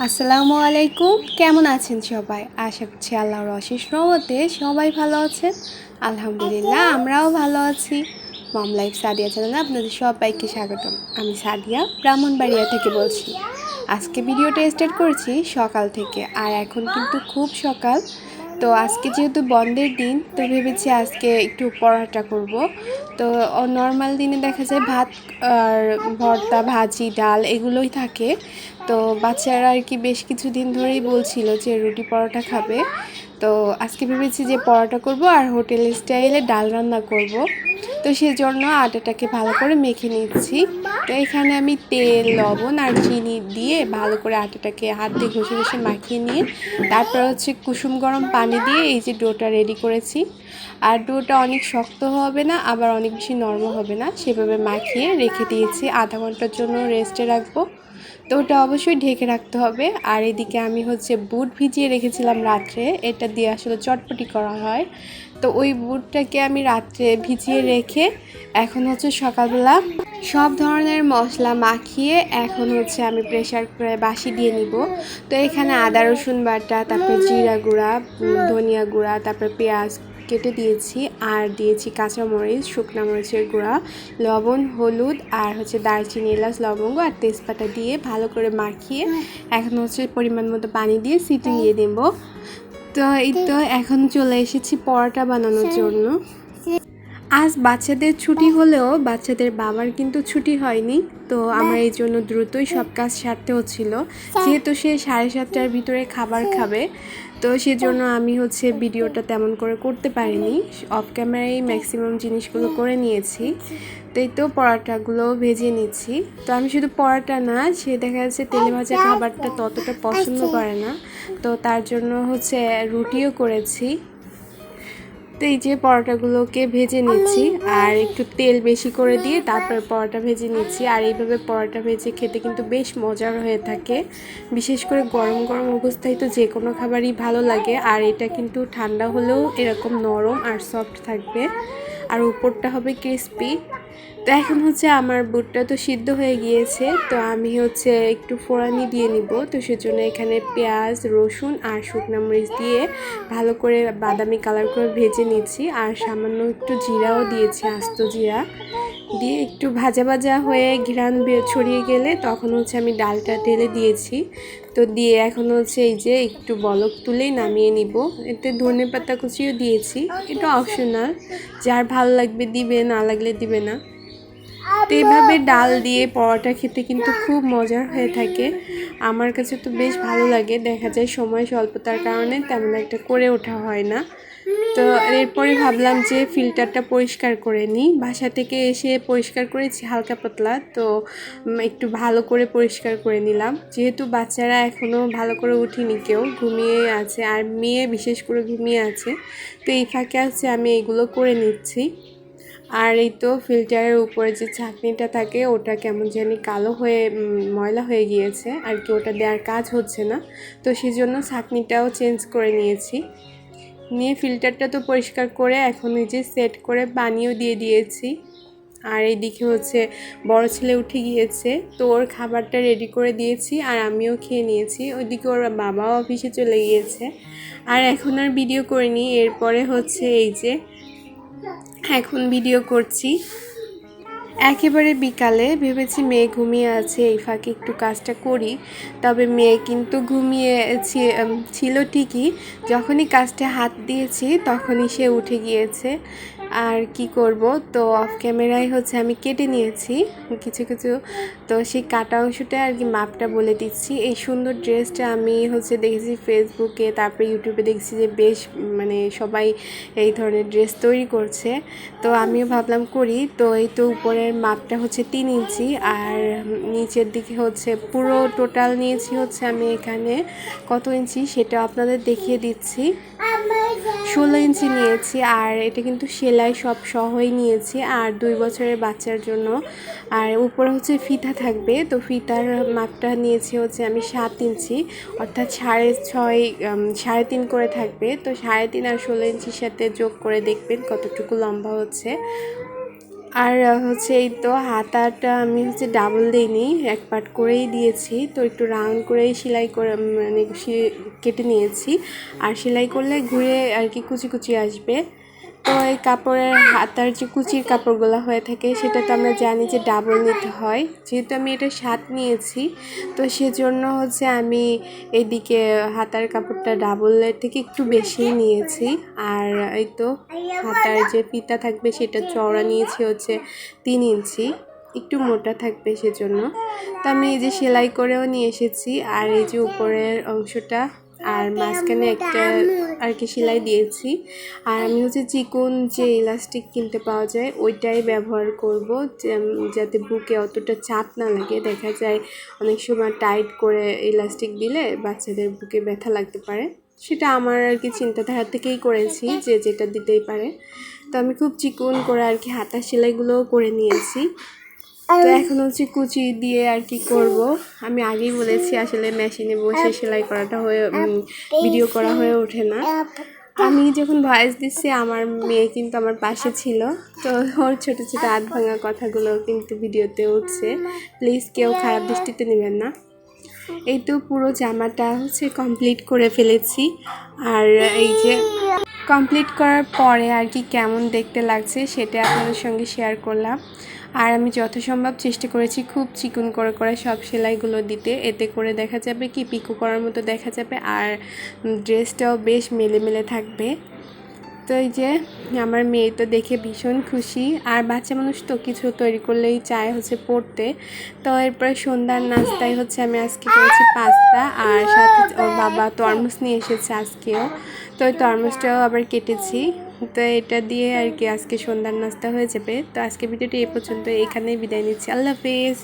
আসসালামু আলাইকুম। কেমন আছেন সবাই? আশা করছি আল্লাহর অশেষ রহমতে সবাই ভালো আছেন। আলহামদুলিল্লাহ আমরাও ভালো আছি। মম লাইফ সাদিয়া চ্যানেলে আপনাদের সবাইকে স্বাগতম। আমি সাদিয়া ব্রাহ্মণবাড়িয়া থেকে বলছি। আজকে ভিডিওটা স্টার্ট করেছি সকাল থেকে, আর এখন কিন্তু খুব সকাল। তো আজকে যেহেতু বন্ধের দিন, তো ভেবেছি আজকে একটু পরোটা করব। তো নর্মাল দিনে দেখা যায় ভাত আর ভর্তা, ভাজি, ডাল এগুলোই থাকে। তো বাচ্চারা আর কি বেশ কিছুদিন ধরেই বলছিল যে রুটি পরোটা খাবে। তো আজকে ভেবেছি যে পরোটা করব আর হোটেল স্টাইলে ডাল রান্না করব। তো সেজন্য আটাটাকে ভালো করে মেখে নিচ্ছি। তো এখানে আমি তেল, লবণ আর চিনি দিয়ে ভালো করে আটাটাকে হাত দিয়ে ঘষে ঘষে মাখিয়ে নিয়ে তারপর হচ্ছে কুসুম গরম পানি দিয়ে এই যে ডোটা রেডি করেছি। আর ডোটা অনেক শক্ত হবে না, আবার অনেক বেশি নরম হবে না, সেভাবে মাখিয়ে রেখে দিয়েছি। আধা ঘন্টার জন্য রেস্টে রাখবো। তো ওটা অবশ্যই ঢেকে রাখতে হবে। আর এদিকে আমি হচ্ছে বুট ভিজিয়ে রেখেছিলাম রাত্রে, এটা দিয়ে আসলে চটপটি করা হয়। তো ওই বুটটাকে আমি রাত্রে ভিজিয়ে রেখে এখন হচ্ছে সকালবেলা সব ধরনের মশলা মাখিয়ে এখন হচ্ছে আমি প্রেসার কুকারে বাসি দিয়ে নিব। তো এখানে আদা রসুন বাটা, তারপর জিরা গুঁড়া, ধনিয়া গুঁড়া, তারপর পেঁয়াজ কেটে দিয়েছি, আর দিয়েছি কাঁচামরিচ, শুকনো মরিচের গুঁড়া, লবণ, হলুদ, আর হচ্ছে দারচিনি, এলাচ, লবঙ্গ আর তেজপাতা দিয়ে ভালো করে মাখিয়ে এখন হচ্ছে পরিমাণ মতো পানি দিয়ে সিটি দিয়ে দেব। তো এই তো এখন চলে এসেছি পরোটা বানানোর জন্য। আজ বাচ্চাদের ছুটি হলেও বাচ্চাদের বাবার কিন্তু ছুটি হয়নি। তো আমার এই জন্য দ্রুতই সব কাজ সারতে হচ্ছিল, যেহেতু সে 7:30টার ভিতরে খাবার খাবে। তো সেজন্য আমি হচ্ছে ভিডিওটা তেমন করে করতে পারিনি, অফ ক্যামেরায় ম্যাক্সিমাম জিনিসগুলো করে নিয়েছি। তো এই তো পরোটাগুলো ভেজে নিচ্ছি। তো আমি শুধু পরোটা না, সে দেখা যাচ্ছে তেলে ভাজা খাবারটা ততটা পছন্দ করে না, তো তার জন্য হচ্ছে রুটিও করেছি। তো এই যে পরোটাগুলোকে ভেজে নিচ্ছি, আর একটু তেল বেশি করে দিয়ে তারপর পরোটা ভেজে নিচ্ছি। আর এইভাবে পরোটা ভেজে খেতে কিন্তু বেশ মজার হয়ে থাকে, বিশেষ করে গরম গরম অবস্থায় তো যে কোনো খাবারই ভালো লাগে। আর এটা কিন্তু ঠান্ডা হলেও এরকম নরম আর সফট থাকবে, আর উপরটা হবে ক্রিস্পি। তো এখন হচ্ছে আমার বুটটা তো সিদ্ধ হয়ে গিয়েছে, তো আমি হচ্ছে একটু ফোড়ানি দিয়ে নিব। তো সেজন্য এখানে পেঁয়াজ, রসুন আর শুকনো মরিচ দিয়ে ভালো করে বাদামি কালার করে ভেজে নিচ্ছি। আর সামান্য একটু জিরাও দিয়েছি, আস্ত জিরা দিয়ে একটু ভাজা ভাজা হয়ে ঘ্রাণ ছড়িয়ে গেলে তখন হচ্ছে আমি ডালটা ঢেলে দিয়েছি। তো দিয়ে এখন হচ্ছে এই যে একটু বলক তুলেই নামিয়ে নিব। এতে ধনেপাতা কুচিও দিয়েছি, এটা অপশনাল, যার ভালো লাগবে দিবে, না লাগলে দিবে না। তো এইভাবে ডাল দিয়ে পরোটা খেতে কিন্তু খুব মজার হয়ে থাকে। আমার কাছে তো বেশ ভালো লাগে। দেখা যায় সময় স্বল্পতার কারণে তেমন একটা করে ওঠা হয় না। তো এরপরে ভাবলাম যে ফিল্টারটা পরিষ্কার করে নিই। বাসা থেকে এসে পরিষ্কার করেছি হালকা পাতলা, তো একটু ভালো করে পরিষ্কার করে নিলাম। যেহেতু বাচ্চারা এখনও ভালো করে উঠিনি, কেউ ঘুমিয়ে আছে, আর মেয়ে বিশেষ করে ঘুমিয়ে আছে। তো এই ফাঁকে আছে আমি এইগুলো করে নিচ্ছি। আর এই তো ফিল্টারের উপরে যে ছাঁকনিটা থাকে ওটা কেমন জানি কালো হয়ে ময়লা হয়ে গিয়েছে আর কি, ওটা দেওয়ার কাজ হচ্ছে না। তো সেই জন্য ছাঁকনিটাও চেঞ্জ করে নিয়েছি। নিয়ে ফিল্টারটা তো পরিষ্কার করে এখন এই যে সেট করে পানিও দিয়ে দিয়েছি। আর এইদিকে হচ্ছে বড় ছেলে উঠে গিয়েছে, তো ওর খাবারটা রেডি করে দিয়েছি আর আমিও খেয়ে নিয়েছি। ওইদিকে ওর বাবাও অফিসে চলে গিয়েছে। আর এখন আর ভিডিও করিনি, এরপরে হচ্ছে এই যে এখন ভিডিও করছি। একেবারে বিকালে ভেবেছি মেয়ে ঘুমিয়ে আছে, এই ফাঁকে একটু কাজটা করি। তবে মেয়ে কিন্তু ঘুমিয়ে ছিল ঠিকই, যখনই কাজটা হাত দিয়েছি তখনই সে উঠে গিয়েছে। আর কি করব, তো অফ ক্যামেরায় হচ্ছে আমি কেটে নিয়েছি কিছু কিছু। তো সেই কাটা অংশটা আর কি মাপটা বলে দিচ্ছি। এই সুন্দর ড্রেসটা আমি হচ্ছে দেখেছি ফেসবুকে, তারপরে ইউটিউবে দেখছি যে বেশ মানে সবাই এই ধরনের ড্রেস তৈরি করছে। তো আমিও ভাবলাম করি। তো এই তো উপরের মাপটা হচ্ছে 3 ইঞ্চি, আর নিচের দিকে হচ্ছে পুরো টোটাল নিয়েছি হচ্ছে আমি এখানে কত ইঞ্চি সেটা আপনাদের দেখিয়ে দিচ্ছি। 16 ইঞ্চি নিয়েছি, আর এটা কিন্তু সেলাই সব সহই নিয়েছি, আর 2 বছরের বাচ্চার জন্য। আর উপরে হচ্ছে ফিতা থাকবে, তো ফিতার মাপটা নিয়েছি হচ্ছে আমি 7 ইঞ্চি, অর্থাৎ 3.5 করে থাকবে। তো 3.5 আর 16 ইঞ্চির সাথে যোগ করে দেখবেন কতটুকু লম্বা হচ্ছে। আর হচ্ছে এই তো হাতাটা আমি হচ্ছে ডাবল দিইনি, এক পার্ট করেই দিয়েছি। তো একটু রাউন্ড করেই সেলাই করে মানে কেটে নিয়েছি। আর সেলাই করলে ঘুরে আর কি কুচি কুচি আসবে। তো এই কাপড়ের হাতার যে কুচির কাপড়গুলো হয়ে থাকে সেটা তো আমরা জানি যে ডাবল নিতে হয়। যেহেতু আমি এটা 7 নিয়েছি, তো সেজন্য হচ্ছে আমি এইদিকে হাতার কাপড়টা ডাবলের থেকে একটু বেশিই নিয়েছি। আর এই তো হাতার যে ফিতা থাকবে সেটা চওড়া নিয়েছি হচ্ছে 3 ইঞ্চি, একটু মোটা থাকবে সেজন্য। তো আমি এই যে সেলাই করেও নিয়ে এসেছি। আর এই যে উপরের অংশটা আর মাঝখানে একটা আর কি সেলাই দিয়েছি। আর আমি হচ্ছে চিকন যে ইলাস্টিক কিনতে পাওয়া যায় ওইটাই ব্যবহার করব, যাতে বুকে অতটা চাপ না লাগে। দেখা যায় অনেক সময় টাইট করে ইলাস্টিক দিলে বাচ্চাদের বুকে ব্যথা লাগতে পারে। সেটা আমার আর কি চিন্তাধারা থেকেই করেছি যে যেটা দিতেই পারে। তো আমি খুব চিকন করে আর কি হাতার সেলাইগুলোও করে নিয়েছি। তো এখন হচ্ছে কুচি দিয়ে আর কি করব। আমি আগেই বলেছি আসলে মেশিনে বসে সেলাই করাটা ভিডিও করা হয়ে ওঠে না। আমি যখন ভয়েস দিচ্ছি আমার মেয়ে কিন্তু আমার পাশে ছিল, তো ওর ছোটো ছোটো হাত ভাঙা কথাগুলো কিন্তু ভিডিওতে উঠছে। প্লিজ কেউ খারাপ দৃষ্টিতে নেবেন না। এই তো পুরো জামাটা হচ্ছে কমপ্লিট করে ফেলেছি। আর এই যে কমপ্লিট করার পরে আর কি কেমন দেখতে লাগছে সেটা আপনাদের সঙ্গে শেয়ার করলাম। আর আমি যথাসম্ভব চেষ্টা করেছি খুব চিকন করে করে সব সেলাইগুলো দিতে, এতে করে দেখা যাবে কি পিকো করার মতো দেখা যাবে আর ড্রেসটাও বেশ মেলে মেলে থাকবে। তো এই যে আমার মেয়ে তো দেখে ভীষণ খুশি। আর বাচ্চা মানুষ তো কিছু তৈরি করলেই চায় হচ্ছে পড়তে। তো এরপরে সন্ধ্যার নাস্তায় হচ্ছে আমি আজকে করেছি পাস্তা, আর সাথে ওর বাবা তরমুজ নিয়ে এসেছে আজকেও। তো ওই তরমুজটাও আবার কেটেছি। তো এটা দিয়ে আর কি আজকে সন্ধ্যার নাস্তা হয়ে যাবে। তো আজকে ভিডিওটি এই পর্যন্ত, এখানেই বিদায় নিচ্ছি। আল্লাহ হাফেজ।